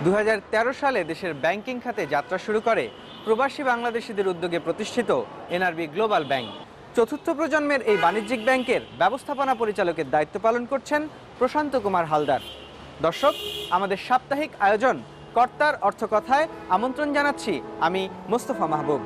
2013 সালে দেশের ব্যাংকিং খাতে যাত্রা শুরু করে প্রবাসী বাংলাদেশিদের উদ্যোগে প্রতিষ্ঠিত এনআরবি গ্লোবাল ব্যাংক। চতুর্থ প্রজন্মের এই বাণিজ্যিক ব্যাংকের ব্যবস্থাপনা পরিচালকের দায়িত্ব পালন করছেন প্রশান্ত কুমার হালদার। দর্শক, আমাদের সাপ্তাহিক আয়োজন কর্তার অর্থকথায় আমন্ত্রণ জানাচ্ছি আমি মোস্তফা মাহবুব।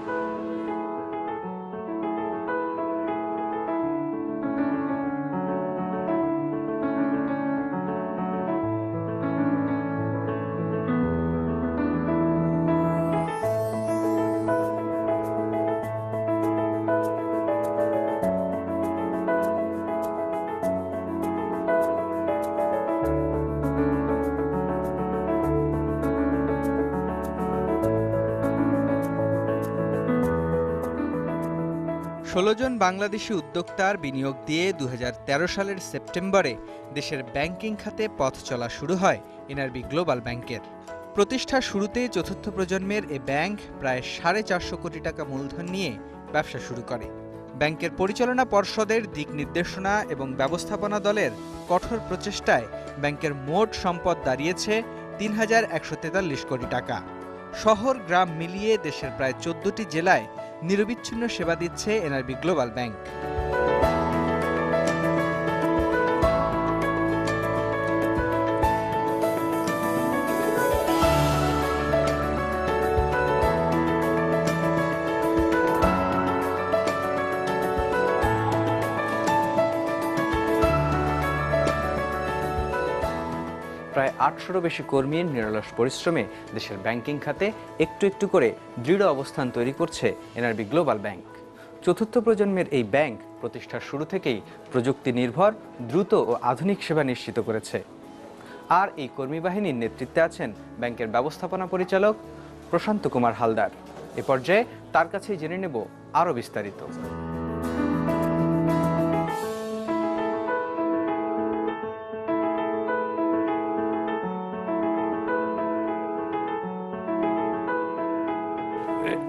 ষোলো জন বাংলাদেশি উদ্যোক্তার বিনিয়োগ দিয়ে 2013 সালের সেপ্টেম্বরে দেশের ব্যাংকিং খাতে পথ চলা শুরু হয় এনআরবি গ্লোবাল ব্যাংকের। প্রতিষ্ঠার শুরুতেই চতুর্থ প্রজন্মের এ ব্যাংক প্রায় 450 কোটি টাকা মূলধন নিয়ে ব্যবসা শুরু করে। ব্যাংকের পরিচালনা পর্ষদের দিক নির্দেশনা এবং ব্যবস্থাপনা দলের কঠোর প্রচেষ্টায় ব্যাংকের মোট সম্পদ দাঁড়িয়েছে 3143 কোটি টাকা। শহর গ্রাম মিলিয়ে দেশের প্রায় 14টি জেলায় নিরবিচ্ছিন্ন সেবা দিচ্ছে এনআরবি গ্লোবাল ব্যাংক। প্রায় 800-রও বেশি কর্মীর নিরলস পরিশ্রমে দেশের ব্যাংকিং খাতে একটু একটু করে দৃঢ় অবস্থান তৈরি করছে এনআরবি গ্লোবাল ব্যাংক। চতুর্থ প্রজন্মের এই ব্যাংক প্রতিষ্ঠার শুরু থেকেই প্রযুক্তি নির্ভর দ্রুত ও আধুনিক সেবা নিশ্চিত করেছে। আর এই কর্মী বাহিনীর নেতৃত্বে আছেন ব্যাংকের ব্যবস্থাপনা পরিচালক প্রশান্ত কুমার হালদার। এ পর্যায়ে তার কাছেই জেনে নেব আরও বিস্তারিত।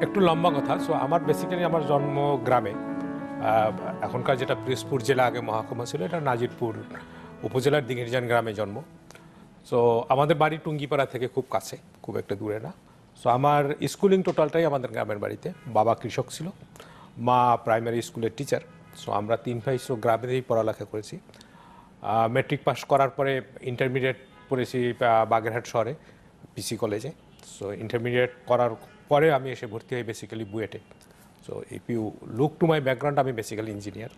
একটু লম্বা কথা। সো আমার বেসিক্যালি আমার জন্ম গ্রামে, এখনকার যেটা পিরোজপুর জেলা, আগে মহকুমা ছিল, এটা নাজিরপুর উপজেলার দিঘিরজান গ্রামে জন্ম। সো আমাদের বাড়ি টুঙ্গিপাড়া থেকে খুব কাছে, খুব একটা দূরে না। সো আমার স্কুলিং টোটালটাই আমাদের গ্রামের বাড়িতে। বাবা কৃষক ছিল, মা প্রাইমারি স্কুলের টিচার। সো আমরা 3 ভাই গ্রামেতেই পড়ালেখা করেছি। মেট্রিক পাস করার পরে ইন্টারমিডিয়েট পড়েছি বাগেরহাট শহরে পিসি কলেজে। সো ইন্টারমিডিয়েট করার পরে আমি এসে ভর্তি হই বেসিক্যালি বুয়েটে। So if you look to my background, আমি বেসিক্যালি ইঞ্জিনিয়ার।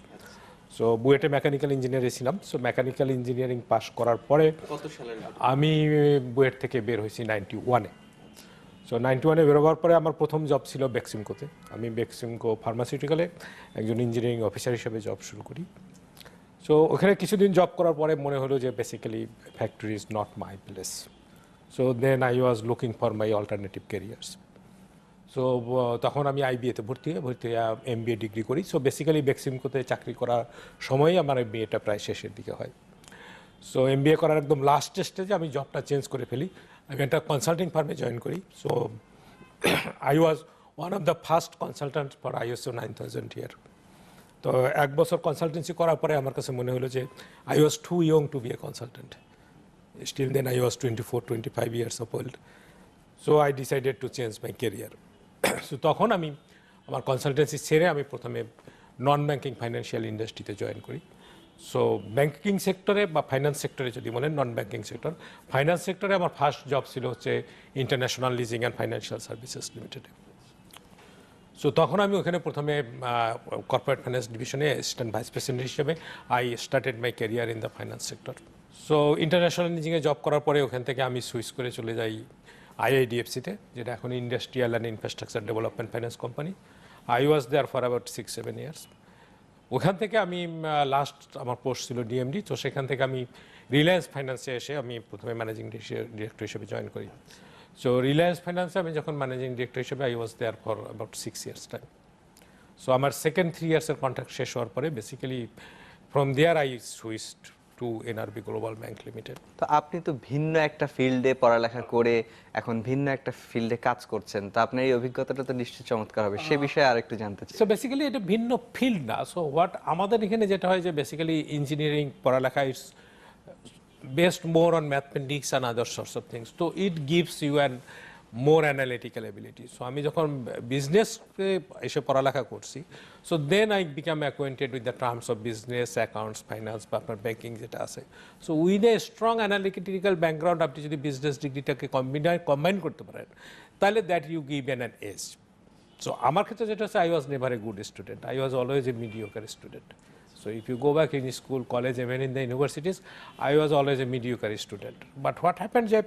সো বুয়েটে মেকানিক্যাল ইঞ্জিনিয়ারে ছিলাম। সো মেকানিক্যাল ইঞ্জিনিয়ারিং পাস করার পরে আমি বুয়েট থেকে বের হয়েছি 91-এ। সো 91-এ বেরোবার পরে আমার প্রথম জব ছিল বেক্সিমকোতে। আমি বেক্সিমকো ফার্মাসিউটিক্যালে একজন ইঞ্জিনিয়ারিং অফিসার হিসেবে জব শুরু করি। সো ওখানে কিছুদিন জব করার পরে মনে হলো যে basically factory is not my place. So then I was looking for my alternative careers. So তখন আমি আইবিএতে ভর্তি হয়ে এমবিএ ডিগ্রি করি। সো বেসিক্যালি বেক্সিমকোতে চাকরি করার সময়ই আমার বিএটা প্রায় শেষের দিকে হয়। সো এমবিএ করার একদম লাস্ট স্টেজে আমি জবটা চেঞ্জ করে ফেলি। আমি একটা কনসাল্টিং ফার্মে জয়েন করি। So I was one of the first consultant for ISO 9000 here. তো 1 বছর কনসালটেন্সি করার পরে আমার কাছে মনে হলো যে I was too young to be a consultant. Still then I was 24-25 years of old. So I decided to change my career. So তখন আমি আমার কনসালটেন্সি ছেড়ে আমি প্রথমে নন ব্যাংকিং ফাইন্যান্সিয়াল ইন্ডাস্ট্রিতে জয়েন করি। সো ব্যাংকিং সেক্টরে বা ফাইন্যান্স সেক্টরে যদি বলেন, নন ব্যাংকিং সেক্টর, ফাইন্যান্স সেক্টরে আমার ফার্স্ট জব ছিল হচ্ছে international leasing and financial services লিমিটেডে। সো তখন আমি ওখানে প্রথমে কর্পোরেট ফাইন্যান্স ডিভিশনে অ্যাসিস্ট্যান্ট ভাইস প্রেসিডেন্ট হিসেবে I started my career in the finance sector. So international লিজিংয়ে জব করার পরে ওখান থেকে আমি সুইচ করে চলে যাই IIDFCতে, যেটা এখন industrial and infrastructure development finance company. I was there for about 6-7 years. ওখান থেকে আমি লাস্ট আমার পোস্ট ছিল ডিএমডি। তো সেখান থেকে আমি রিলায়েন্স ফাইন্যান্সে এসে আমি প্রথমে ম্যানেজিং ডিরেক্টর হিসেবে জয়েন করি। সো রিলায়েন্স ফাইন্যান্সে আমি যখন ম্যানেজিং ডিরেক্টর হিসেবে I was there for about 6 years time. So আমার সেকেন্ড 3 ইয়ার্সের কন্ট্রাক্ট শেষ হওয়ার পরে basically from there I switched to NRB global bank limited. তো আপনি তো ভিন্ন একটা ফিল্ডে পড়ালেখা করে এখন ভিন্ন একটা ফিল্ডে কাজ করছেন, তো আপনার এই অভিজ্ঞতাটা তো নিশ্চয়ই চমৎকার হবে, সে বিষয়ে আরেকটু জানতে চাই। সো বেসিক্যালি এটা ভিন্ন ফিল্ড না। সো হোয়াট আমাদের এখানে যেটা হয় যে বেসিক্যালি ইঞ্জিনিয়ারিং পড়ালেখা it's based more on mathematics and other sorts of things. So it gives you an more analytical ability. So আমি যখন বিজনেস এসে পড়ালেখা করছি, so then I become acquainted with the terms of business, accounts, finance বা আপনার banking যেটা আছে. So with a strong analytical background আপনি যদি বিজনেস ডিগ্রিটাকে কম্বাইন করতে পারেন, তাহলে that you give an edge. So আমার ক্ষেত্রে যেটা হচ্ছে, I was never a good student. I was always a mediocre student. So if you go back in school, college, even in the universities, I was always a mediocre student. But what happened যে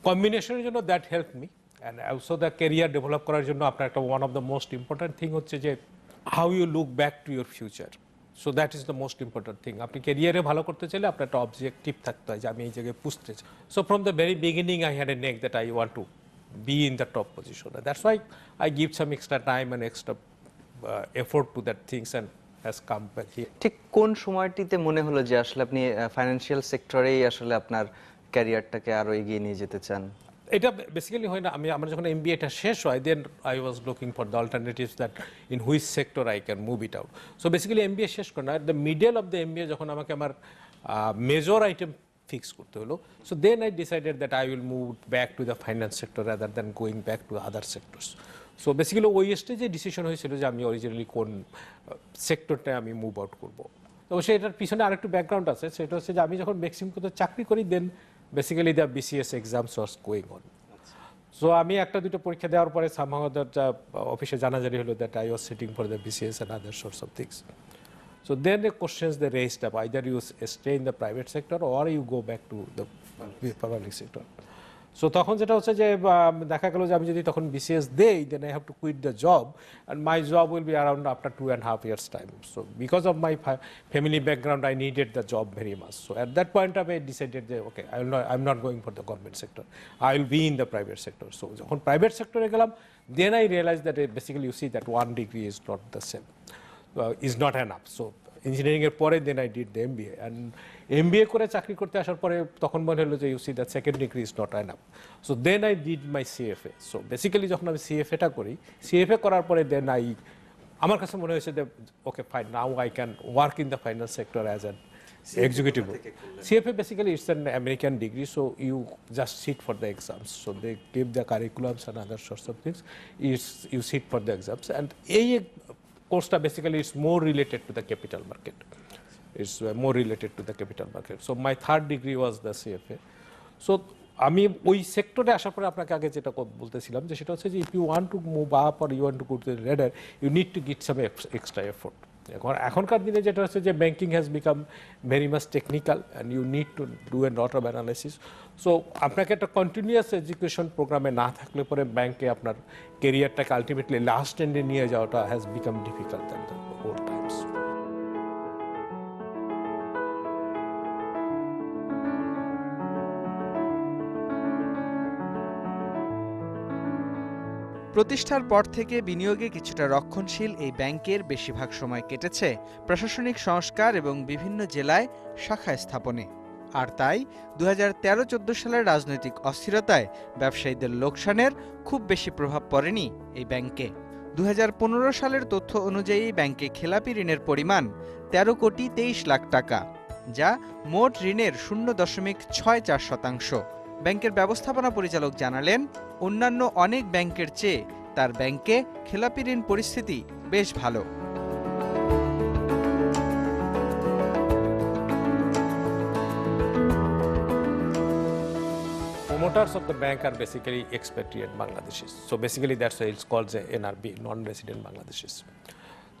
কম্বিনেশনের জন্য that help me and also the career develop করার জন্য আপনার একটা one of the most important thing হচ্ছে যে how you look back to your future. So that is the most important thing. আপনি ক্যারিয়ারে ভালো করতে চাইলে আপনার একটা অবজেক্টিভ থাকতে হয় যে আমি এই জায়গায় পুষতে চাই। So from the very beginning I had a neck that I want to be in the top position. That's why I give some extra time and extra effort to that things and has come back here. ঠিক কোন সময়টিতে মনে হলো যে আসলে আপনি financial সেক্টরেই আসলে আপনার ক্যারিয়ারটাকে আরো এগিয়ে নিয়ে যেতে চান? এটা বেসিক্যালি হয় না, আমার যখন এমবিএটা শেষ হয়, then I was looking for the alternatives that in which sector I can move it out. So basically MBA শেষ করে না, the middle of the MBA যখন আমাকে আমার মেজর আইটেম ফিক্স করতে হলো, so then I decided that I will move back to the finance sector rather than going back to other sectors. So basically ওই স্টেজে ডিসিশন হয়েছিল যে আমি অরিজিনালি কোন সেক্টরটায় আমি মুভ আউট করবো। তো অবশ্যই এটার পিছনে আরেকটু ব্যাকগ্রাউন্ড আছে, সেটা হচ্ছে যে আমি যখন মেক্সিমকোতে চাকরি করি, then basically the BCS exams was going on. So আমি একটা দুটো পরীক্ষা দেওয়ার পরে সামহাউ অফিসে জানাজানি হলো that I was sitting for the BCS and other source of things. So then the questions they raised up, either you stay in the private sector or you go back to the public sector. So তখন যেটা হচ্ছে যে দেখা গেল যে আমি যদি তখন বিসিএস দেই, then I have to quit the job and my job will be around after 2.5 years time. So because of my family background, I needed the job very much. So at that point I decided that okay, I'm not going for the government sector. I will be in the private sector. So যখন private sector এ গেলাম, then I realized that basically you see that one degree is not the same. Is not enough. So engineering এর পরে then I did the MBA, and MBA করে চাকরি করতে আসার পরে তখন মনে হলো যে you see that second degree is not enough. So then I did my CFA. So basically যখন আমি সিএফএটা করি, সিএফএ করার পরে দেন আমার কাছে মনে হয়েছে যে okay fine, now I can work in the finance sector as an executive. CFA basically it's an American degree, so you just sit for the exams. So they give the curriculums and other sorts of things. You sit for the exams, and a course basically it's more related to the capital market. It's more related to the capital market. So my third degree was the CFA. So আমি ওই সেক্টরে আসার পরে আপনাকে আগে যেটা বলতেছিলাম যে সেটা হচ্ছে যে if you want to move up or you want to go to the ladder, you need to get some extra effort. এখনকার দিনে যেটা হচ্ছে যে banking has become very much technical and you need to do a lot of analysis. So আপনাকে একটা continuous education প্রোগ্রামে না থাকলে পরে ব্যাংকে আপনার কেরিয়ারটাকে আলটিমেটলি লাস্ট এন্ডে নিয়ে যাওয়াটা has become difficult than the old Times. প্রতিষ্ঠার পর থেকে বিনিয়োগে কিছুটা রক্ষণশীল এই ব্যাংকের বেশিরভাগ সময় কেটেছে প্রশাসনিক সংস্কার এবং বিভিন্ন জেলায় শাখা স্থাপনে। আর তাই 2013-14 সালের রাজনৈতিক অস্থিরতায় ব্যবসায়ীদের লোকসানের খুব বেশি প্রভাব পড়েনি এই ব্যাংকে। 2015 সালের তথ্য অনুযায়ী ব্যাংকে খেলাপি ঋণের পরিমাণ 13 কোটি 23 লাখ টাকা, যা মোট ঋণের 0.64%। ব্যাংকের ব্যবস্থাপনা পরিচালক জানালেন, অন্যান্য অনেক ব্যাংকের চেয়ে তার ব্যাংকে খেলাপি ঋণ পরিস্থিতি বেশ ভালো। Promoters of the bank are basically expatriate Bangladeshis. So basically that's why it's called the NRB, non-resident Bangladeshis.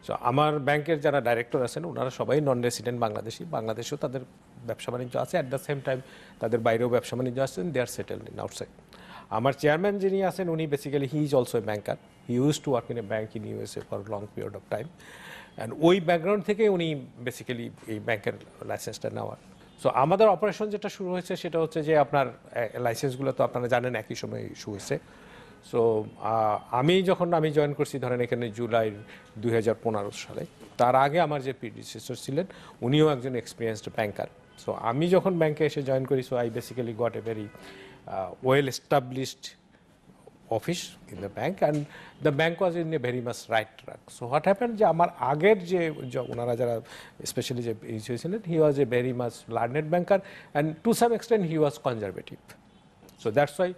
So আমার ব্যাংকের যারা ডাইরেক্টর আছেন ওনারা সবাই নন রেসিডেন্ট বাংলাদেশি, বাংলাদেশেও তাদের ব্যবসা বাণিজ্য আছে, অ্যাট দ্য সেম টাইম তাদের বাইরেও ব্যবসা বাণিজ্য আছেন, দে আর সেটেলড ইন আউটসাইড। আমার চেয়ারম্যান যিনি আছেন উনি basically he is also a banker, he use to work in a bank in USA for long period of time, and ওই ব্যাকগ্রাউন্ড থেকে উনি বেসিক্যালি এই ব্যাংকের লাইসেন্সটা নেওয়ার। সো আমাদের অপারেশন যেটা শুরু হয়েছে সেটা হচ্ছে যে আপনার লাইসেন্সগুলো তো আপনারা জানেন একই সময় ইস্যু হয়েছে। সো আমি জয়েন করছি ধরেন এখানে জুলাই 2015 সালে, তার আগে আমার যে প্রিডিসেসর ছিলেন উনিও একজন এক্সপিরিয়েন্সড ব্যাংকার। সো আমি যখন ব্যাংকে এসে জয়েন করি, so I basically got a very well established office in the bank, and the bank was in a very much right track. So what happened যে আমার আগের যে ওনারা যারা স্পেশালি যে ছিলেন, he was a very much learned banker and to some extent he was conservative. So that's why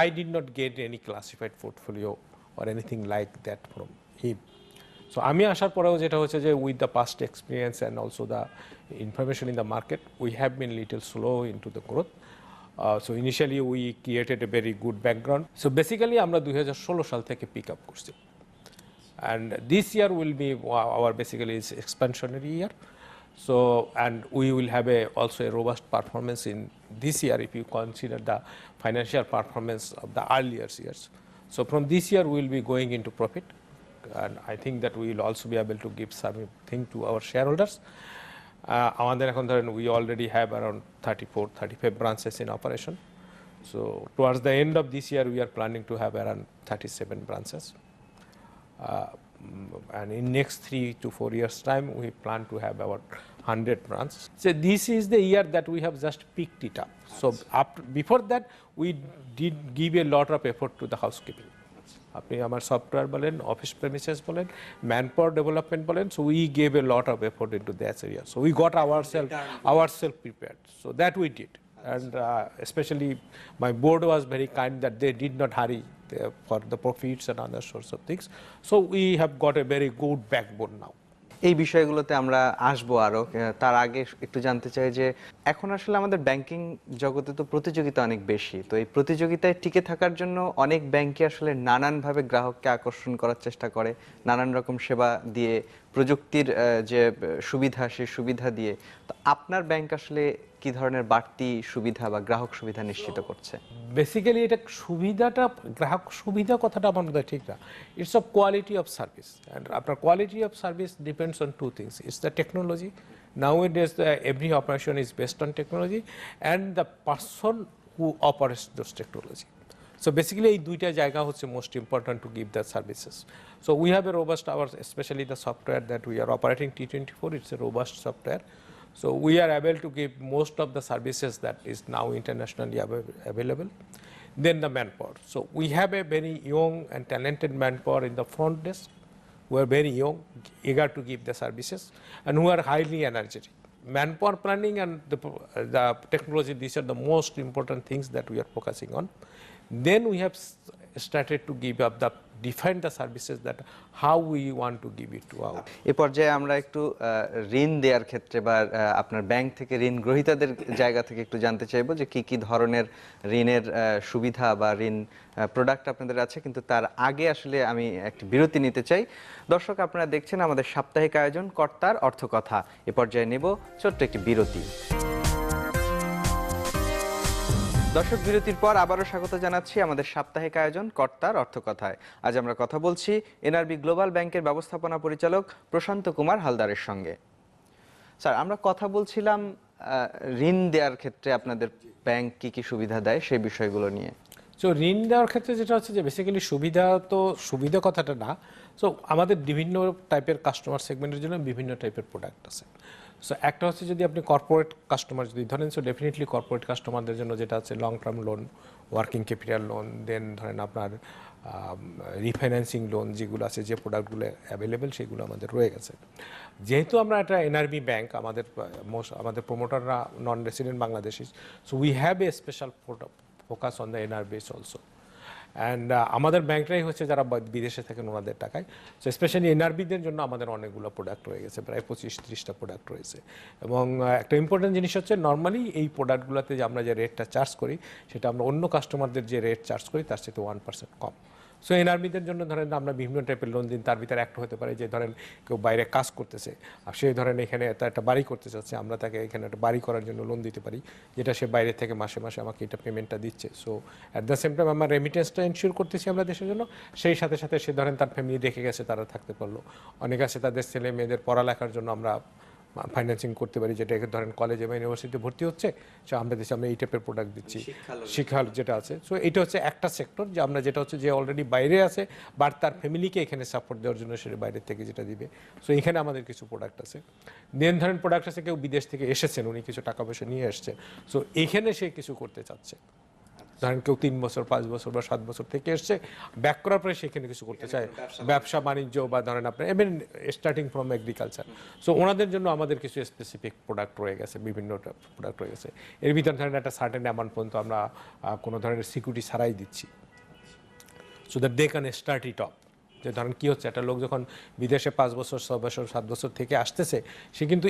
I did not get any classified portfolio or anything like that from him. So আমি আসার পরেও যেটা হচ্ছে যে with the past experience and also the information in the market, we have been little slow into the growth. So initially we created a very good background. So basically আমরা 2016 সাল থেকে pick up করছি. And this year will be our basically is expansionary year. So and we will have also a robust performance in this year if you consider the financial performance of the earlier years. So from this year we will be going into profit, and I think that we will also be able to give something to our shareholders. আমাদের এখন ধরেন we already have around 34-35 branches in operation. So towards the end of this year we are planning to have around 37 branches. And in next 3 to 4 years time we plan to have about 100 branches. So this is the year that we have just picked it up. So before that we did give a lot of effort to the housekeeping. আপনি আমার software বলেন, office premises বলেন, manpower development বলেন, so we gave a lot of effort into that area, so we got ourselves prepared, so that we did. And especially my board was very kind that they did not hurry for the profits and other sorts of things, so we have got a very good backbone now. এই বিষয়গুলোতে আমরা আসবো আরো, তার আগে একটু জানতে চাই যে এখন আসলে আমাদের ব্যাংকিং জগতে তো প্রতিযোগিতা অনেক বেশি, তো এই প্রতিযোগিতায় টিকে থাকার জন্য অনেক ব্যাংকই আসলে নানানভাবে গ্রাহককে আকর্ষণ করার চেষ্টা করে, নানান রকম সেবা দিয়ে, প্রযুক্তির যে সুবিধা সেই সুবিধা দিয়ে। তো আপনার ব্যাংক আসলে কি ধরনের বাড়তি সুবিধা বা গ্রাহক সুবিধা নিশ্চিত করছে? বেসিক্যালি এটা সুবিধাটা, গ্রাহক সুবিধা কথাটা আমার মধ্যে ঠিক না, it's of quality of service, and আপনার quality of service depends on two things, it's the technology, nowadays every operation is based on technology, and the person who operates those technology. So basically এই দুইটা জায়গা হচ্ছে most important to give the services. So we have a robust, especially the software that we are operating T24, it's a robust software. So we are able to give most of the services that is now internationally available. Then the manpower. So we have a very young and talented manpower in the front desk who are very young, eager to give the services, and who are highly energetic. Manpower planning and the technology, these are the most important things that we are focusing on. Then we have started to give up define the services that how we want to give it to our. এই পর্যায়ে আমরা একটু ঋণ দেওয়ার ক্ষেত্রে বা আপনার bank থেকে ঋণ গ্রহীতাদের জায়গা থেকে একটু জানতে চাইবো যে কি কি ধরনের ঋণের সুবিধা বা ঋণ প্রোডাক্ট আপনাদের আছে, কিন্তু তার আগে আসলে আমি একটি বিরতি নিতে চাই। দর্শক, আপনারা দেখছেন আমাদের সাপ্তাহিক আয়োজন কর্তার অর্থকথা। এ পর্যায়ে নেব ছোট্ট একটি বিরতি। দর্শক, বিরতির পর আবারও স্বাগত জানাচ্ছি আমাদের সাপ্তাহিক আয়োজন কর্তার অর্থকথায়। আজ আমরা কথা বলছি এনআরবি গ্লোবাল ব্যাংকের ব্যবস্থাপনা পরিচালক প্রশান্ত কুমার হালদারের সঙ্গে। স্যার, আমরা কথা বলছিলাম ঋণ দেওয়ার ক্ষেত্রে আপনাদের ব্যাংক কি কি সুবিধা দেয় সেই বিষয়গুলো নিয়ে। সো ঋণ দেওয়ার ক্ষেত্রে যেটা হচ্ছে যে বেসিক্যালি সুবিধা কথাটা না, সো আমাদের বিভিন্ন টাইপের কাস্টমার সেগমেন্টের জন্য বিভিন্ন টাইপের প্রোডাক্ট আছে। সো একটা হচ্ছে যদি আপনি কর্পোরেট কাস্টমার যদি ধরেন, সো ডেফিনেটলি কর্পোরেট কাস্টমারদের জন্য যেটা আছে long term loan, working capital loan, then ধরেন আপনার রিফাইন্যান্সিং লোন যেগুলো আছে, যে প্রোডাক্টগুলো অ্যাভেলেবেল সেগুলো আমাদের রয়ে গেছে। যেহেতু আমরা একটা এনআরবি ব্যাংক, আমাদের প্রমোটাররা non resident Bangladeshi, so we have a special focus on the NRBs also. And আমাদের ব্যাংকটাই হচ্ছে যারা বিদেশে থাকেন ওনাদের টাকায়, সো স্পেশালি এনআরবিদের জন্য আমাদের অনেকগুলো প্রোডাক্ট রয়ে গেছে, প্রায় 25-30টা প্রোডাক্ট রয়েছে। এবং একটা ইম্পর্টেন্ট জিনিস হচ্ছে নর্মালি এই প্রোডাক্টগুলোতে যে আমরা যে রেটটা চার্জ করি সেটা আমরা অন্য কাস্টমারদের যে রেট চার্জ করি তার সাথে 1% কম। সো এনআরবিদের জন্য ধরেন আমরা বিভিন্ন টাইপের লোন দিন, তার ভিতরে একটা হতে পারে যে ধরেন কেউ বাইরে কাজ করতেছে আর সে ধরেন এখানে একটা বাড়ি করতে চাচ্ছে, আমরা তাকে এখানে একটা বাড়ি করার জন্য লোন দিতে পারি, যেটা সে বাইরে থেকে মাসে মাসে আমাকে এটা পেমেন্টটা দিচ্ছে। So at the same time আমার রেমিটেন্সটা এনশিওর করতেছি আমরা দেশের জন্য, সেই সাথে সাথে সে ধরেন তার ফ্যামিলি রেখে গেছে, তারা থাকতে পারলো। অনেক আছে তাদের ছেলে মেয়েদের পড়ালেখার জন্য আমরা ফাইন্যান্সিং করতে পারি, যেটা ধরেন কলেজে বা ইউনিভার্সিটিতে ভর্তি হচ্ছে, সো আমরা এই টাইপের প্রোডাক্ট দিচ্ছি, শিক্ষা যেটা আছে। সো এটা হচ্ছে একটা সেক্টর যে আমরা যেটা হচ্ছে যে অলরেডি বাইরে আছে বাট তার ফ্যামিলিকে এখানে সাপোর্ট দেওয়ার জন্য সে বাইরের থেকে যেটা দিবে। সো এখানে আমাদের কিছু প্রোডাক্ট আছে। দেন ধরেন প্রোডাক্ট আছে কেউ বিদেশ থেকে এসেছেন, উনি কিছু টাকা পয়সা নিয়ে এসছেন, সো এখানে সে কিছু করতে চাচ্ছে, ধরেন কেউ 3 বছর 5 বছর বা 7 বছর থেকে এসছে, ব্যাক করার পরে সেখানে কিছু করতে চায়, ব্যবসা বাণিজ্য বা ধরেন আপনার এমন স্টার্টিং ফ্রম এগ্রিকালচার। সো ওনাদের জন্য আমাদের কিছু স্পেসিফিক প্রোডাক্ট রয়ে গেছে, বিভিন্ন প্রোডাক্ট রয়ে গেছে। এর ভিতরে ধরেন একটা সার্টেন অ্যামাউন্ট পর্যন্ত আমরা কোনো ধরনের সিকিউরিটি ছাড়াই দিচ্ছি, so that they can start it off. যে ধরেন কী হচ্ছে, একটা লোক যখন বিদেশে 5 বছর 6 বছর 7 বছর থেকে আসতেছে, সে কিন্তু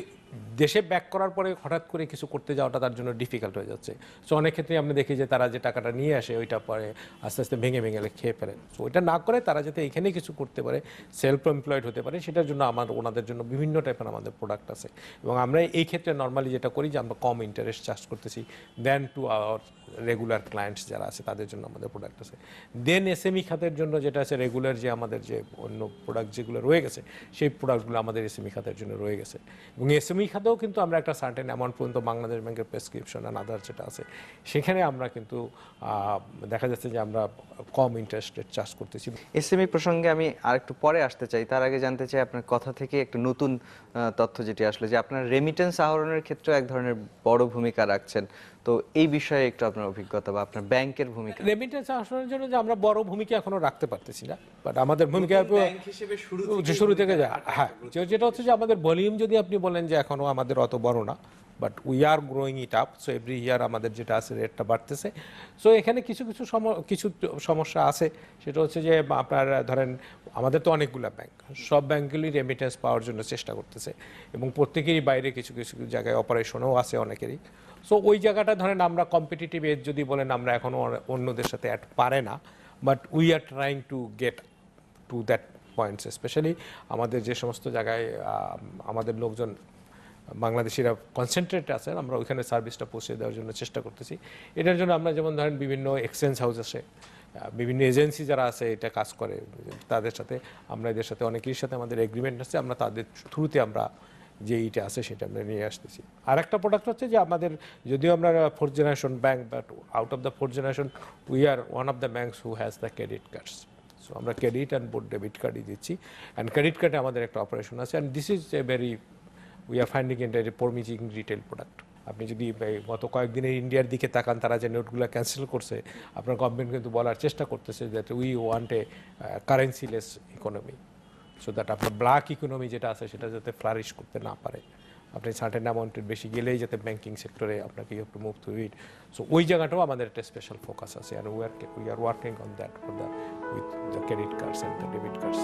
দেশে ব্যাক করার পরে হঠাৎ করে কিছু করতে যাওয়াটা তার জন্য ডিফিকাল্ট হয়ে যাচ্ছে। সো অনেক ক্ষেত্রে আমরা দেখি যে তারা যে টাকাটা নিয়ে আসে ওইটা পরে আস্তে আস্তে ভেঙে ভেঙে খেয়ে ফেলেন। সো ওইটা না করে তারা যাতে এখানেই কিছু করতে পারে, সেলফ এমপ্লয়েড হতে পারে, সেটার জন্য ওনাদের জন্য বিভিন্ন টাইপের আমাদের প্রোডাক্ট আছে। এবং আমরা এই ক্ষেত্রে নর্মালি যেটা করি যে আমরা কম ইন্টারেস্ট চার্জ করতেছি দেন টু আওয়ার রেগুলার ক্লায়েন্টস যারা আছে তাদের জন্য আমাদের প্রোডাক্ট আছে। দেন এসএমই খাতের জন্য যেটা আছে রেগুলার যে আমাদের যে অন্য প্রোডাক্ট যেগুলো রয়ে গেছে, সেই প্রোডাক্টগুলো আমাদের এসএমই খাতের জন্য রয়ে গেছে। এবং এসএমই খাতেও কিন্তু আমরা একটা সার্টেন অ্যামাউন্ট পর্যন্ত বাংলাদেশ ব্যাংকের প্রেসক্রিপশন আর আদার যেটা আছে সেখানে আমরা কিন্তু দেখা যাচ্ছে যে আমরা কম ইন্টারেস্ট রেট চার্জ করতেছি। এসএমই প্রসঙ্গে আমি আরেকটু পরে আসতে চাই, তার আগে জানতে চাই আপনার কথা থেকে একটা নতুন তথ্য যেটি আসলে যে আপনার রেমিটেন্স আহরণের ক্ষেত্রে এক ধরনের বড় ভূমিকা রাখছেন। তো এই বিষয়ে একটু আপনার অভিজ্ঞতা বা আপনার ব্যাংকের ভূমিকা। রেমিটেন্স আসানোর জন্য যে আমরা বড় ভূমিকা এখনো রাখতে পারতেছি না, বাট আমাদের ভূমিকা শুরু থেকে হ্যাঁ, যেটা হচ্ছে যে আমাদের ভলিউম যদি আপনি বলেন যে এখনো আমাদের অত বড় না, but we R growing it up. So every year আমাদের যেটা আছে রেটটা বাড়তেছে। সো এখানে কিছু সমস্যা আছে, সেটা হচ্ছে যে আপনার ধরেন আমাদের তো অনেকগুলো ব্যাংক, সব ব্যাংকগুলি রেমিটেন্স পাওয়ার জন্য চেষ্টা করতেছে এবং প্রত্যেকেরই বাইরে কিছু কিছু জায়গায় অপারেশনও আছে অনেকেরই। সো ওই জায়গাটা ধরেন আমরা কম্পিটিটিভ এজ যদি বলেন আমরা এখনও অন্যদের সাথে অ্যাড পারে না, but we are trying to get to that points. Specially আমাদের যে সমস্ত জায়গায় আমাদের লোকজন বাংলাদেশিরা কনসেন্ট্রেট আছেন, আমরা ওইখানে সার্ভিসটা পৌঁছে দেওয়ার জন্য চেষ্টা করতেছি। এটার জন্য আমরা যেমন ধরেন বিভিন্ন এক্সচেঞ্জ হাউস আছে, বিভিন্ন এজেন্সি যারা আছে এটা কাজ করে, তাদের সাথে আমরা এদের সাথে অনেকের সাথে আমাদের এগ্রিমেন্ট আছে, আমরা তাদের থ্রুতে আমরা যে এইটা আছে সেটা আমরা নিয়ে আসতেছি। আর একটা প্রোডাক্ট হচ্ছে যে আমাদের যদিও আমরা 4th generation bank, but out of the 4th generation we are one of the banks who has the credit cards. So আমরা ক্রেডিট অ্যান্ড বোথ ডেবিট কার্ডই দিচ্ছি, অ্যান্ড ক্রেডিট কার্ডে আমাদের একটা অপারেশন আছে, and this is a very we are finding it A promising retail product. আপনি যদি গত কয়েকদিনের ইন্ডিয়ার দিকে তাকান, তারা যে নোটগুলো ক্যান্সেল করছে, আপনার গভর্নমেন্ট কিন্তু বলার চেষ্টা করতেছে that we want a currencyless economy, so that আপনার ব্ল্যাক ইকোনমি যেটা আছে সেটা যাতে ফ্লারিশ করতে না পারে। আপনি সার্টেন অ্যামাউন্টের বেশি গেলেই যাতে ব্যাংকিং সেক্টরে আপনাকে you have to move through it. So ওই জায়গাটাও আমাদের একটা স্পেশাল ফোকাস আছে, আর we are working on that for the with the credit cards and the debit cards.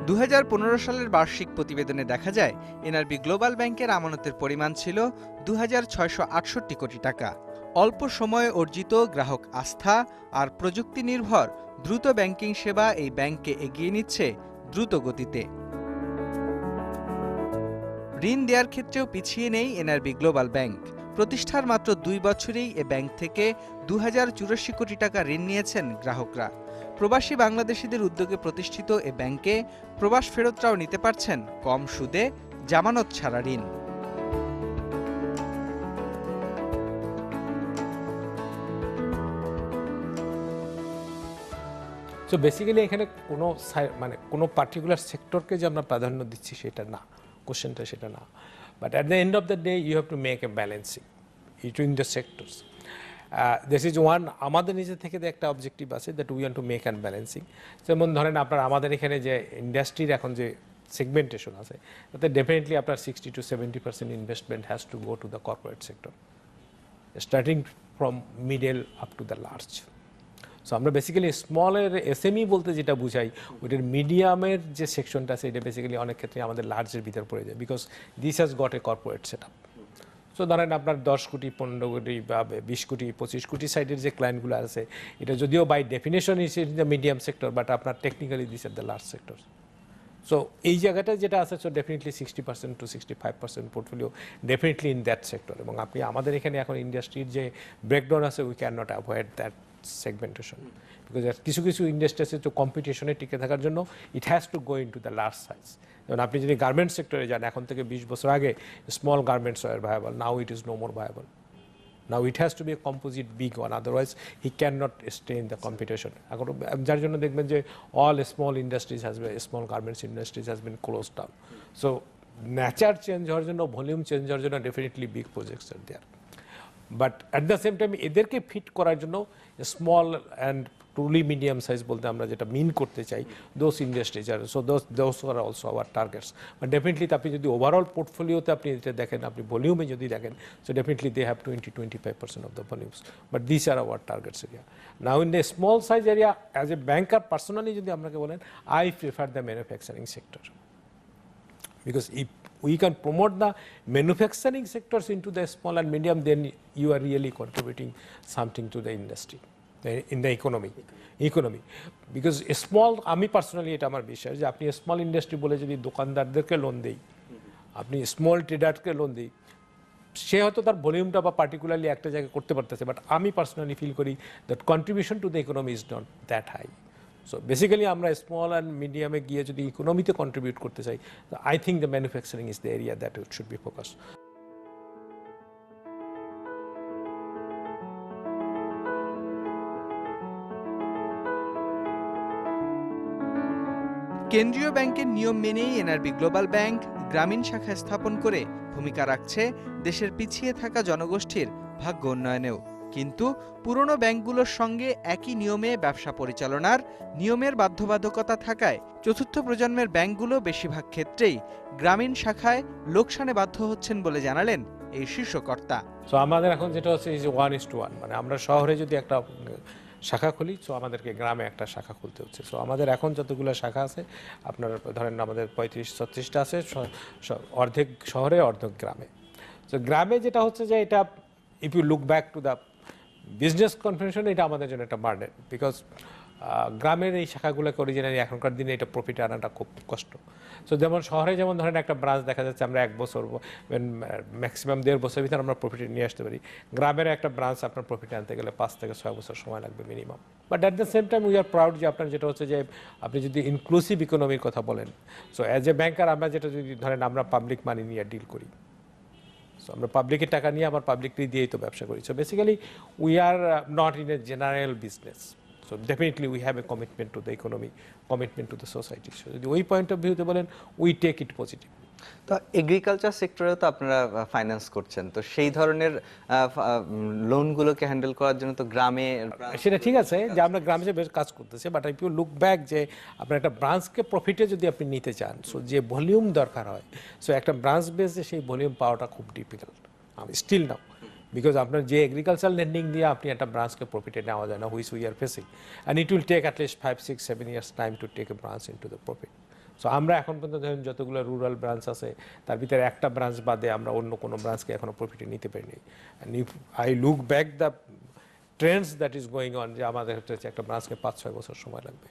দু সালের বার্ষিক প্রতিবেদনে দেখা যায় এনআরবি গ্লোবাল ব্যাংকের আমানতের পরিমাণ ছিল 2,668 কোটি টাকা। অল্প সময়ে অর্জিত গ্রাহক আস্থা আর প্রযুক্তি নির্ভর দ্রুত ব্যাংকিং সেবা এই ব্যাংককে এগিয়ে নিচ্ছে দ্রুত গতিতে। ঋণ দেওয়ার ক্ষেত্রেও পিছিয়ে নেই এনআরবি গ্লোবাল ব্যাংক। প্রতিষ্ঠার মাত্র 2 বছরেই এ ব্যাংক থেকে 2,084 কোটি টাকা ঋণ নিয়েছেন গ্রাহকরা। প্রবাসী বাংলাদেশিদের উদ্যোগে প্রতিষ্ঠিত এ ব্যাংকে প্রবাস ফেরতরাও নিতে পারছেন কম সুদে জামানত ছাড়া ঋণ। সো বেসিক্যালি এখানে কোনো পার্টিকুলার সেক্টরকে যে আমরা প্রাধান্য দিচ্ছি সেটা না, কোশ্চেনটা সেটা না, but at the end of the day you have to make a balancing between the sectors. This is one, আমাদের নিজে থেকে একটা অবজেক্টিভ আছে that we want to make and balancing. যেমন ধরেন আপনার আমাদের এখানে যে ইন্ডাস্ট্রির এখন যে সেগমেন্টেশন আছে, তাতে ডেফিনেটলি আপনার 60 to 70% investment has to go to the corporate sector, starting from middle up to the large. So আমরা বেসিক্যালি স্মলের এসএমই বলতে যেটা বুঝাই, ওইটার মিডিয়ামের যে সেকশনটা আছে এটা বেসিক্যালি অনেক ক্ষেত্রে আমাদের লার্জের ভিতর পড়ে যায়, because this has got a corporate set up. So ধরেন আপনার 10 কোটি 15 কোটি বা 20 কোটি 25 কোটি সাইডের যে ক্লায়েন্টগুলো আছে, এটা যদিও by definition is in the medium sector, but আপনার technically this are the large sector. So এই জায়গাটা যেটা আছে, so definitely 60% to 65% portfolio definitely in that sector. এবং আপনি আমাদের এখানে এখন ইন্ডাস্ট্রির যে ব্রেকডাউন আছে, we can not avoid that segmentation, because কিছু কিছু ইন্ডাস্ট্রি আছে তো কম্পিটিশনে টিকে থাকার জন্য it has to go in to the large size. যেমন আপনি যদি গার্মেন্টস সেক্টরে যান, এখন থেকে 20 বছর আগে small garments were viable, now it is no more viable. Now it has to be a composite big one, otherwise he cannot stay in the competition. এখন যার জন্য দেখবেন যে all small industries has been, small garments industries has been closed down. So nature change হওয়ার জন্য, volume change হওয়ার জন্য definitely big projects are there. But at the same time এদেরকে ফিট করার জন্য small and truly medium size বলতে আমরা যেটা মিন করতে চাই, those industries are so those are also our targets. But definitely আপনি যদি ওভারঅল পোর্টফোলিওতে আপনি এটা দেখেন, আপনি ভলিউমে যদি দেখেন, so definitely they have 20-25% of the volumes, but this are our targets area. Now in the small size area as a banker personally যদি আপনাকে বলেন, I prefer the manufacturing sector, because if we can promote the manufacturing sectors into the small and medium, then you are really contributing something to the industry, in the economy. Because a small, আমি personally এটা আমার বিশ্বাস যে আপনি small industry বলে যদি দোকানদারদেরকে loan দেই, আপনি স্মল ট্রেডারকে লোন দিই, সে হয়তো তার ভলিউমটা বা পার্টিকুলারলি একটা জায়গায় করতে পারতেছে, বাট আমি পার্সোনালি ফিল করি that contribution to the economy is not that high. So basically আমরা স্মল অ্যান্ড মিডিয়ামে গিয়ে যদি ইকোনমিতে কন্ট্রিবিউট করতে চাই, I think the manufacturing is the area that it should be focus. কেন্দ্রীয় ব্যাংকের নিয়ম মেনেই এনআরবি গ্লোবাল ব্যাংক গ্রামীণ শাখা স্থাপন করে ভূমিকা রাখছে দেশের পিছিয়ে থাকা জনগোষ্ঠীর ভাগ্য উন্নয়নেও। কিন্তু পুরনো ব্যাংকগুলোর সঙ্গে একই নিয়মে ব্যবসা পরিচালনার নিয়মের বাধ্যবাধকতা থাকায় চতুর্থ প্রজন্মের ব্যাংকগুলো বেশিরভাগ ক্ষেত্রেই গ্রামীণ শাখায় লোকসানে বাধ্য হচ্ছেন বলে জানালেন এই শীর্ষকর্তা। সো আমাদের এখন যেটা হচ্ছে 1:1, মানে আমরা শহরে যদি একটা শাখা খুলি, সো আমাদেরকে গ্রামে একটা শাখা খুলতে হচ্ছে। সো আমাদের এখন যতগুলো শাখা আছে, আপনার ধরেন আমাদের 35-36টা আছে, অর্ধেক শহরে অর্ধেক গ্রামে। সো গ্রামে যেটা হচ্ছে যে এটা, if you look back to the business confusion, এটা আমাদের জন্য একটা বার্ডেন, বিকজ গ্রামের এই শাখাগুলোকে অরিজিনালি এখনকার দিনে এটা প্রফিট আনাটা খুব কষ্ট। সো যেমন শহরে যেমন ধরেন একটা ব্রাঞ্চ দেখা যাচ্ছে আমরা 1 বছর ম্যাক্সিমাম 1.5 বছরের ভিতরে আমরা প্রফিটে নিয়ে আসতে পারি, গ্রামের একটা ব্রাঞ্চ আপনার প্রফিট আনতে গেলে 5 থেকে 6 বছর সময় লাগবে minimum. But at the same time we are proud যে আপনার যেটা হচ্ছে যে আপনি যদি ইনক্লুসিভ ইকোনমির কথা বলেন, সো অ্যাজ এ ব্যাংকার আমরা যেটা যদি ধরেন আমরা পাবলিক মানি নিয়ে ডিল করি, সো আমরা পাবলিকের টাকা নিয়ে আবার পাবলিকলি দিয়েই তো ব্যবসা করি। So basically we are not in a general business. So definitely we have a commitment to the economy, commitment to the society. So যদি ওই পয়েন্ট অফ ভিউতে বলেন, we take it positively. তো এগ্রিকালচার সেক্টরেও তো আপনারা ফাইন্যান্স করছেন, তো সেই ধরনের লোনগুলোকে হ্যান্ডেল করার জন্য তো গ্রামে সেটা ঠিক আছে যে আমরা গ্রামে বেশ কাজ করতেছি, but if you look back যে আপনার একটা ব্রাঞ্চকে প্রফিটে যদি আপনি নিতে চান, সো যে ভলিউম দরকার হয়, সো একটা ব্রাঞ্চ বেসে সেই ভলিউম পাওয়াটা খুব ডিফিকাল্ট স্টিল নাও, বিকজ আপনার যে এগ্রিকালচার লেন্ডিং দিয়ে আপনি একটা ব্রাঞ্চকে প্রফিটে নেওয়া যায় না, which we are facing, and it will take at least 5-6-7 years time to take a branch in to the profit. So আমরা এখন পর্যন্ত ধরেন যতগুলো রুরাল ব্রাঞ্চ আছে তার ভিতরে একটা ব্রাঞ্চ বাদে আমরা অন্য কোনো ব্রাঞ্চকে এখনও প্রফিটে নিতে পারিনি। And if I look back the Trends that is going on, যে আমাদের হচ্ছে একটা ব্রাঞ্চকে 5-6 বছর সময় লাগবে।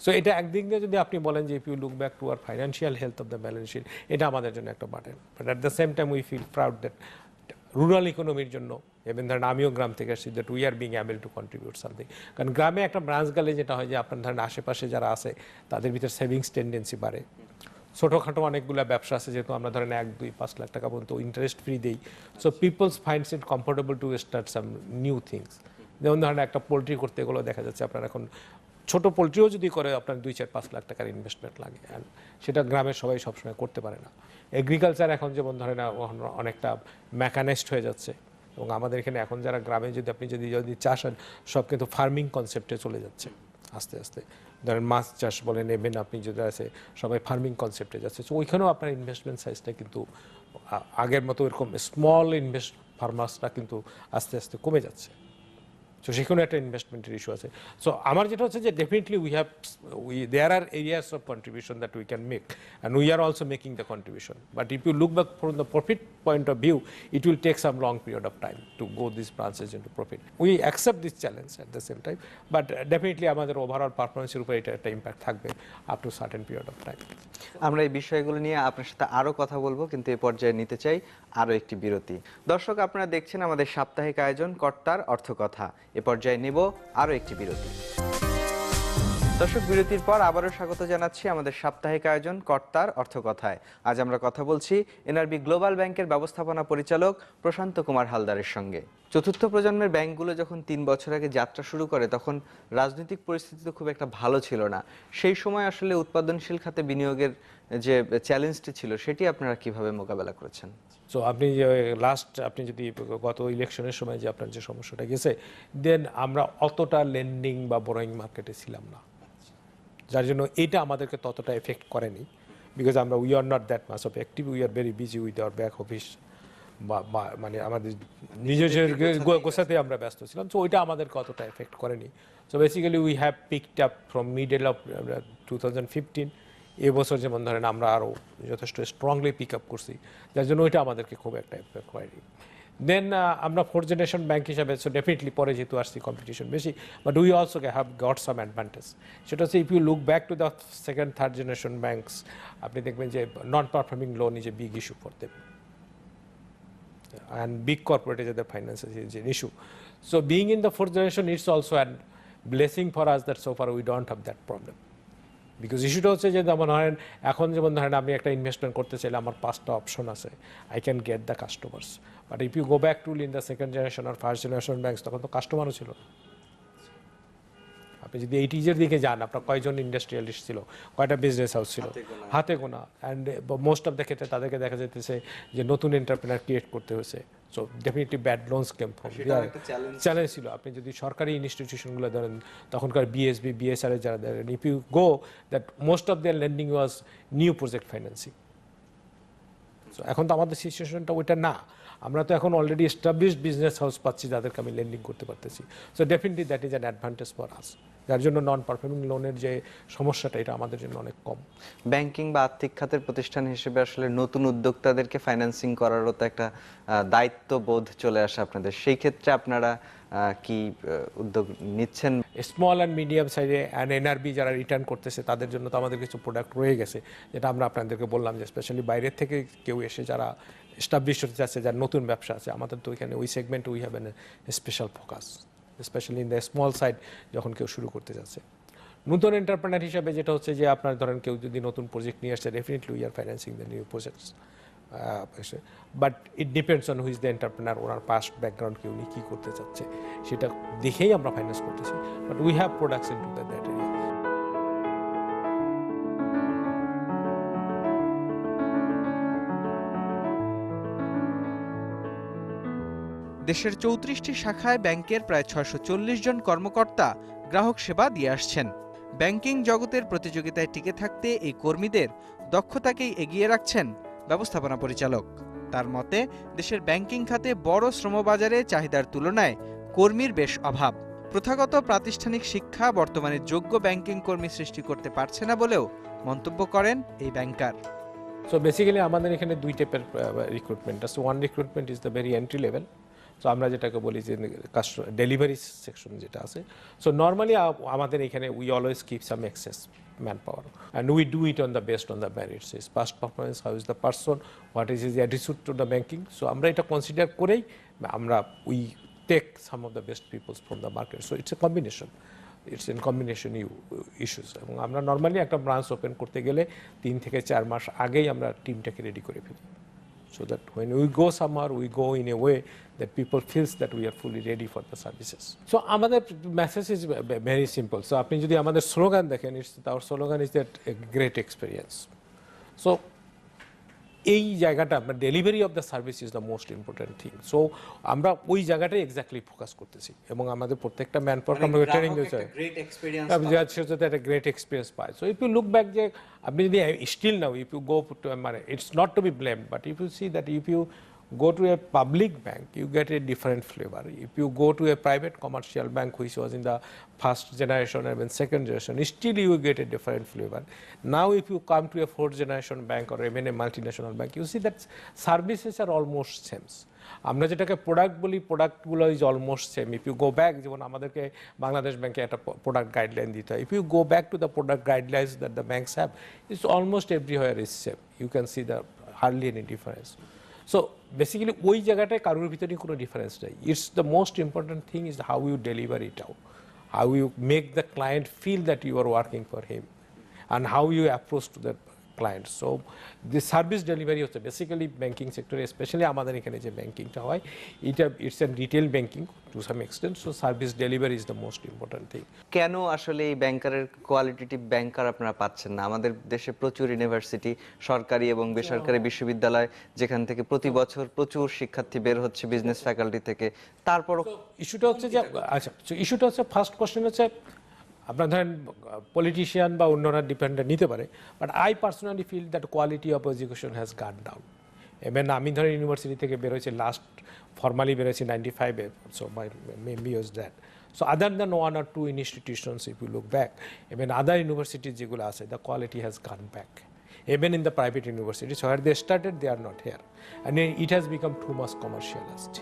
সো এটা একদিক দিয়ে যদি আপনি বলেন যে if you look back to our financial health of the balance sheet, এটা আমাদের জন্য একটা burden, but at the same time we feel proud that rural ইকোনমির জন্য, এবং ধরেন আমিও গ্রাম থেকে আসছি, that we are being able to contribute something. কারণ গ্রামে একটা ব্রাঞ্চ গেলে যেটা হয় যে আপনার ধরেন আশেপাশে যারা আছে তাদের ভিতরে সেভিংস টেন্ডেন্সি বাড়ে। ছোটোখাটো অনেকগুলো ব্যবসা আছে, যেহেতু আমরা ধরেন 1-2-5 লাখ টাকা পর্যন্ত ইন্টারেস্ট ফ্রি দিই, so peoples finds it comfortable to start some new things. যেমন ধরেন একটা পোলট্রি করতে গেলেও দেখা যাচ্ছে আপনার এখন ছোটো পোলট্রিও যদি করে আপনার 2-4-5 লাখ টাকার ইনভেস্টমেন্ট লাগে, অ্যান্ড সেটা গ্রামের সবাই সবসময় করতে পারে না। এগ্রিকালচার এখন যেমন ধরেন অনেকটা মেকানাইজড হয়ে যাচ্ছে, এবং আমাদের এখানে এখন যারা গ্রামে যদি আপনি যদি চাষ সব কিন্তু ফার্মিং কনসেপ্টে চলে যাচ্ছে আস্তে আস্তে। ধরেন মাছ চাষ বলেন, এভেন আপনি যদি আছে সবাই ফার্মিং কনসেপ্টে যাচ্ছে। সো ওইখানেও আপনার ইনভেস্টমেন্ট সাইজটা কিন্তু আগের মতো এরকম স্মল ফার্মার্সরা কিন্তু আস্তে আস্তে কমে যাচ্ছে। সো সেখানে একটা ইনভেস্টমেন্টের ইস্যু আছে। সো আমার যেটা হচ্ছে যে definitely there are areas of contribution that we can make, and we are also making the contribution, but if you look back from the profit point of view, it will take some long period of time to go this branches into profit. We accept this challenge at the same time, but definitely আমাদের overall পারফরমেন্সের উপর এটা একটা impact থাকবে up to certain period of time. আমরা এই বিষয়গুলো নিয়ে আপনার সাথে আরও কথা বলবো, কিন্তু এ পর্যায়ে নিতে চাই আরও একটি বিরতি। দর্শক, আপনারা দেখছেন আমাদের সাপ্তাহিক আয়োজন কর্তার অর্থকথা। এ পর্যায়ে নেব আরও একটি বিরতি। দর্শক, বিরতির পর আবারও স্বাগত জানাচ্ছি আমাদের সাপ্তাহিক আয়োজন কর্তার অর্থকথায়। আজ আমরা কথা বলছি এনআরবি গ্লোবাল ব্যাংকের ব্যবস্থাপনা পরিচালক প্রশান্ত কুমার হালদারের সঙ্গে। চতুর্থ প্রজন্মের ব্যাংকগুলো যখন 3 বছর আগে যাত্রা শুরু করে তখন রাজনৈতিক পরিস্থিতি তো খুব একটা ভালো ছিল না। সেই সময় আসলে উৎপাদনশীল খাতে বিনিয়োগের যে চ্যালেঞ্জটি ছিল সেটি আপনারা কিভাবে মোকাবেলা করেছেন? সো আপনি আপনি যদি গত ইলেকশনের সময় যে আপনার যে সমস্যাটা গেছে, দেন আমরা অতটা লেন্ডিং বা বোরোয়িং মার্কেটে ছিলাম না, যার জন্য এটা আমাদেরকে ততটা এফেক্ট করেনি। বিকজ আমরা we are not that much of active, we are very busy with our back office, বা মানে আমাদের নিজের গোছাতে আমরা ব্যস্ত ছিলাম। সো ওইটা আমাদেরকে অতটা এফেক্ট করেনি। So basically we have picked up from middle of 2015। এবছর যেমন ধরেন আমরা আরও যথেষ্ট স্ট্রংলি পিক আপ করছি, যার জন্য ওইটা আমাদেরকে খুব একটা এফেক্ট করেনি। দেন আমরা ফোর্থ জেনারেশন ব্যাংক হিসাবে, সো ডেফিনেটলি পরে যেহেতু আসছি কম্পিটিশন বেশি, but we also have got some advantage. সেটা হচ্ছে if you look back to the second third generation banks, আপনি দেখবেন যে non performing loan is a big issue for them, and big corporate is the finances is an issue. So being in the fourth generation, it's also a blessing for us that so far we don't have that problem. Because ইস্যুটা হচ্ছে যে যেমন ধরেন এখন যেমন ধরেন আমি একটা ইনভেস্টমেন্ট করতে চাইলে আমার 5টা অপশন আছে, I can get the customers. But if you go back to in the second generation আর ফার্স্ট জেনারেশন ব্যাংকস, তখন তো কাস্টমারও ছিল না। আপনি যদি 80s দিকে যান, আপনার কয়জন ইন্ডাস্ট্রিয়ালিস্ট ছিল, কয়টা বিজনেস হাউস ছিল, হাতে গোনা। অ্যান্ড মোস্ট অফ দ্য ক্ষেত্রে তাদেরকে দেখা যেতেছে যে নতুন এন্টারপ্রেনার ক্রিয়েট করতে হয়েছে। So definitely bad loans came from challenge ছিল। আপনি যদি সরকারি ইনস্টিটিউশনগুলো ধরেন, তখনকার বিএসবি বিএসআর যারা ধরেন, if you go that most of their lending was new project financing. So এখন তো আমাদের সিচুয়েশনটা ওইটা না, আমরা তো এখন অলরেডি এস্টাবলিশড বিজনেস হাউস পাচ্ছি যাদেরকে আমি লেন্ডিং করতে পারতেছি। So definitely that is an advantage for us, যার জন্য নন পারফর্মিং লোনের যে সমস্যাটা এটা আমাদের জন্য অনেক কম। ব্যাংকিং বা আর্থিক খাতের প্রতিষ্ঠান হিসেবে আসলে নতুন উদ্যোক্তাদেরকে ফাইন্যান্সিং করারও তো একটা দায়িত্ববোধ চলে আসে আপনাদের। সেই ক্ষেত্রে আপনারা কি উদ্যোগ নিচ্ছেন? স্মল অ্যান্ড মিডিয়াম সাইজে অ্যান্ড এনআরবি যারা রিটার্ন করতেছে তাদের জন্য তো আমাদের কিছু প্রোডাক্ট রয়ে গেছে, যেটা আমরা আপনাদেরকে বললাম যে স্পেশালি বাইরের থেকে কেউ এসে যারা এস্টাবলিশ হতে চাচ্ছে, যার নতুন ব্যবসা আছে, আমাদের তো ওইখানে ওই সেগমেন্টে we have an special focus, specially in the small side যখন কেউ শুরু করতে যাচ্ছে। নতুন এন্টারপ্রেনার হিসাবে যেটা হচ্ছে যে আপনার ধরেন কেউ যদি নতুন প্রজেক্ট নিয়ে আসছে, definitely we are financing the new projects. But it depends on who's the entrepreneur, ওনার পাস্ট ব্যাকগ্রাউন্ড কি, উনি কী করতে চাচ্ছে সেটা দেখেই আমরা ফাইন্যান্স করতেছি। But we have products in to that area. দেশের 34টি শাখায় ব্যাংকের প্রায় 640 জন কর্মকর্তা গ্রাহক সেবা দিয়ে আসছেন। ব্যাংকিং জগতের প্রতিযোগিতায় টিকে থাকতে এই কর্মীদের দক্ষতাকেই এগিয়ে রাখছেন ব্যবস্থাপনা পরিচালক। তার মতে, দেশের ব্যাংকিং খাতে বড় শ্রমবাজারে চাহিদার তুলনায় কর্মীর বেশ অভাব। প্রথাগত প্রাতিষ্ঠানিক শিক্ষা বর্তমানে যোগ্য ব্যাংকিং কর্মী সৃষ্টি করতে পারছে না বলেও মন্তব্য করেন এই ব্যাংকার। সো বেসিক্যালি আমাদের এখানে দুই টাইপের রিক্রুটমেন্ট আছে। One recruitment is the very entry level, so আমরা যেটাকে বলি যে ডেলিভারি সেকশন যেটা আছে। সো নর্মালি আমাদের এখানে we always keep some excess man power and we do it on the best on the merits, is past performance, how is the person, what is is attitude to the banking. So আমরা এটা consider করেই আমরা we take some of the best peoples from the market. So it's a combination, it's in combination issues. এবং আমরা normally একটা branch open করতে গেলে 3 থেকে 4 মাস আগেই আমরা টিমটাকে রেডি করে ফেলি, so that when we go somewhere, we go in a way that people feels that we are fully ready for the services. So আমাদের message is very simple. So আপনি যদি আমাদের স্লোগান দেখেন, our slogan is that a great experience. So এই জায়গাটা আমরা delivery of the service is the most important thing. So আমরা ওই জায়গাটাই এক্স্যাক্টলি ফোকাস করতেছি এবং আমাদের প্রত্যেকটা ম্যান পাওয়ার আমরা ট্রেনিং দিয়েছি, একটা গ্রেট এক্সপিরিয়েন্স পায়। So if you look back যে আপনি যদি still now if you go to মানে it's not to be blame, but if you see that if you go to a public bank, you get a different flavor. If you go to a private commercial bank which was in the first generation or even second generation, still you get a different flavor. Now if you come to a fourth generation bank or even a multinational bank, you see that services are almost same. আমরা যেটাকে product বলি, প্রোডাক্টগুলো is almost same. If you go back, যেমন আমাদেরকে বাংলাদেশ ব্যাংকে একটা product guideline দিতে হয়, if you go back to the product guidelines that the banks have, it's almost everywhere is same, you can see the hardly any difference. So basically ওই জায়গাটায় কারোর ভিতরে কোনো ডিফারেন্স নেই। It's the most important thing is how you deliver it out, how you make the client feel that you are working for him, and how you approach to the client. So the service delivery হচ্ছে basically banking সেক্টরে, specially আমাদের এখানে যে ব্যাংকিংটা হয় it's a retail banking to some extent, so service delivery is the most important thing. কেন আসলে এই ব্যাংকারের কোয়ালিটেটিভ ব্যাংকার আপনারা পাচ্ছেন না? আমাদের দেশে প্রচুর ইউনিভার্সিটি, সরকারি এবং বেসরকারি বিশ্ববিদ্যালয়, যেখান থেকে প্রতি বছর প্রচুর শিক্ষার্থী বের হচ্ছে বিজনেস ফ্যাকাল্টি থেকে, তারপরও ইস্যুটা হচ্ছে যে আচ্ছা, ইস্যুটা হচ্ছে ফার্স্ট কোশ্চেন হচ্ছে আপনার ধরেন পলিটিশিয়ান বা অন্যরা ডিপেন্ডেন্ট নিতে পারে, but I personally feel that quality of education has gone down. এবার আমি ধরেন ইউনিভার্সিটি থেকে বেরোয়েছি, লাস্ট ফর্মালি বেরোয়েছি 95-এ, so my maybe was that. So other than one or two institutions if you look back, even other universities যেগুলো আছে, the quality has gone back, even in the private universities. So where they started, they are not here, and it has become too much commercialized.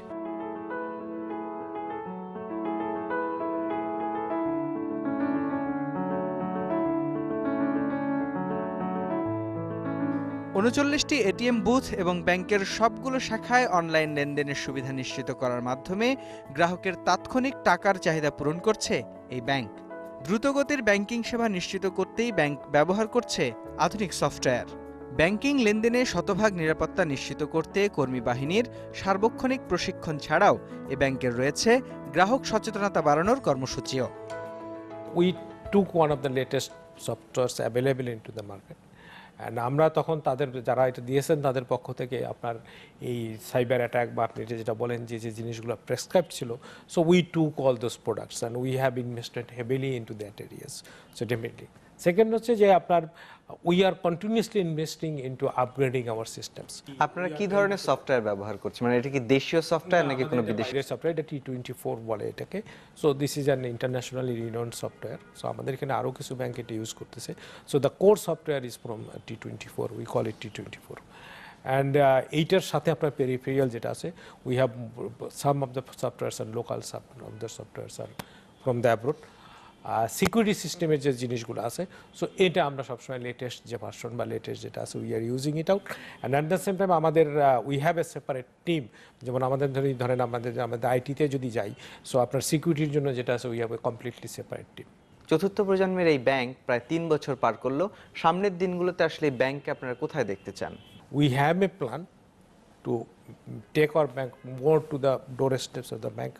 উনচল্লিশটি ATM booth এবং ব্যাংকের সবগুলো শাখায় online লেনদেনের সুবিধা নিশ্চিত করার মাধ্যমে গ্রাহকের তাৎক্ষণিক টাকার চাহিদা পূরণ করছে এই ব্যাংক। দ্রুতগতির ব্যাংকিং সেবা নিশ্চিত করতেই ব্যাংক ব্যবহার করছে আধুনিক সফটওয়্যার। ব্যাংকিং লেনদেনে শতভাগ নিরাপত্তা নিশ্চিত করতে কর্মী বাহিনীর সার্বক্ষণিক প্রশিক্ষণ ছাড়াও এ ব্যাংকের রয়েছে গ্রাহক সচেতনতা বাড়ানোর কর্মসূচিও। We took one of the latest softwares available into the market. And আমরা তখন তাদের যারা এটা দিয়েছেন তাদের পক্ষ থেকে আপনার এই সাইবার অ্যাটাক বা আপনি যেটা বলেন যে যে জিনিসগুলো প্রেসক্রাইব ছিল, so we took all those products and we have invested heavily into that areas. So definitely second হচ্ছে যে আপনার we are continuously investing into upgrading our systems. আপনারা কি ধরনের সফটওয়্যার ব্যবহার করছেন? মানে এটা কি দেশীয় সফটওয়্যার নাকি কোনো বিদেশি সফটওয়্যার? এটা T24 বলে এটাকে। So this is an internationally renowned software. So আমাদের এখানে আরও কিছু ব্যাংক এটা ইউজ করতেছে। So the core software is from T24, we call it T24। And এইটার সাথে আপনার পেরিফেরিয়াল যেটা আছে, we have some of the softwares are local some of the softwares are from the abroad. Security সিস্টেমের যে জিনিসগুলো আছে, সো এটা আমরা সবসময় লেটেস্ট যে ভার্সন বা লেটেস্ট যেটা আছে we are using it out. And at the same time আমাদের we have a separate team, যেমন আমাদের ধরেন আমাদের আইটিতে যদি যাই, সো আপনার সিকিউরিটির জন্য যেটা আছে we have A completely separate team. চতুর্থ প্রজন্মের এই ব্যাংক প্রায় 3 বছর পার করলো। সামনের দিনগুলোতে আসলে এই ব্যাংককে আপনারা কোথায় দেখতে চান? We have a plan to take our bank more to the door steps of the bank.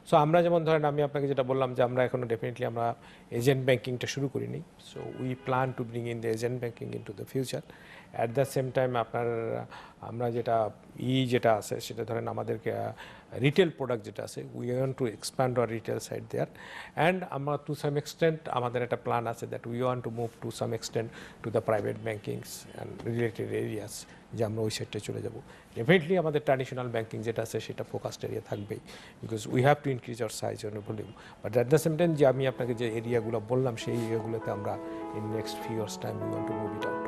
So আমরা যেমন ধরেন আমি আপনাকে যেটা বললাম যে আমরা এখনো ডেফিনেটলি আমরা এজেন্ট ব্যাংকিংটা শুরু করিনি। So we plan to bring in the agent banking in to the future. At the same time আপনার আমরা যেটা আছে সেটা ধরেন আমাদেরকে রিটেল প্রোডাক্ট যেটা আছে, we want to expand our retail side there. And আমরা টু সাম এক্সটেন্ট আমাদের একটা প্ল্যান আছে that we want to move to some extent to the private bankings and related areas, যে আমরা ওই সাইডে চলে যাব। ডেফিনেটলি আমাদের ট্র্যাডিশনাল ব্যাংকিং যেটা আছে সেটা ফোকাসড এরিয়া থাকবেই, because we have to increase our size and volume. But at the same time যে আমি আপনাকে যে এরিয়াগুলো বললাম সেই এরিয়াগুলোতে আমরা in next few years time we want to move it out.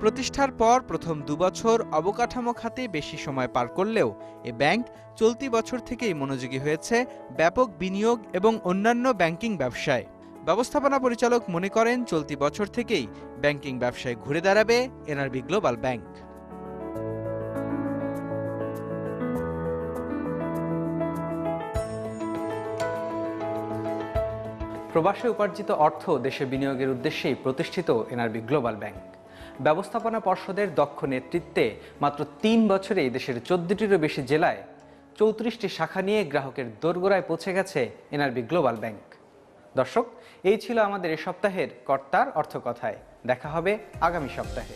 প্রতিষ্ঠার পর প্রথম 2 বছর অবকাঠামো খাতে বেশি সময় পার করলেও এ ব্যাংক চলতি বছর থেকেই মনোযোগী হয়েছে ব্যাপক বিনিয়োগ এবং অন্যান্য ব্যাংকিং ব্যবসায়। ব্যবস্থাপনা পরিচালক মনে করেন চলতি বছর থেকেই ব্যাংকিং ব্যবসায় ঘুরে দাঁড়াবে এনআরবি গ্লোবাল ব্যাংক। প্রবাসে উপার্জিত অর্থ দেশে বিনিয়োগের উদ্দেশ্যেই প্রতিষ্ঠিত এনআরবি গ্লোবাল ব্যাংক। ব্যবস্থাপনা পর্ষদের দক্ষ নেতৃত্বে মাত্র 3 বছরেই দেশের 14টিরও বেশি জেলায় 34টি শাখা নিয়ে গ্রাহকের দোরগোড়ায় পৌঁছে গেছে এনআরবি গ্লোবাল ব্যাংক। দর্শক, এই ছিল আমাদের এই সপ্তাহের কর্তার অর্থকথায়। দেখা হবে আগামী সপ্তাহে।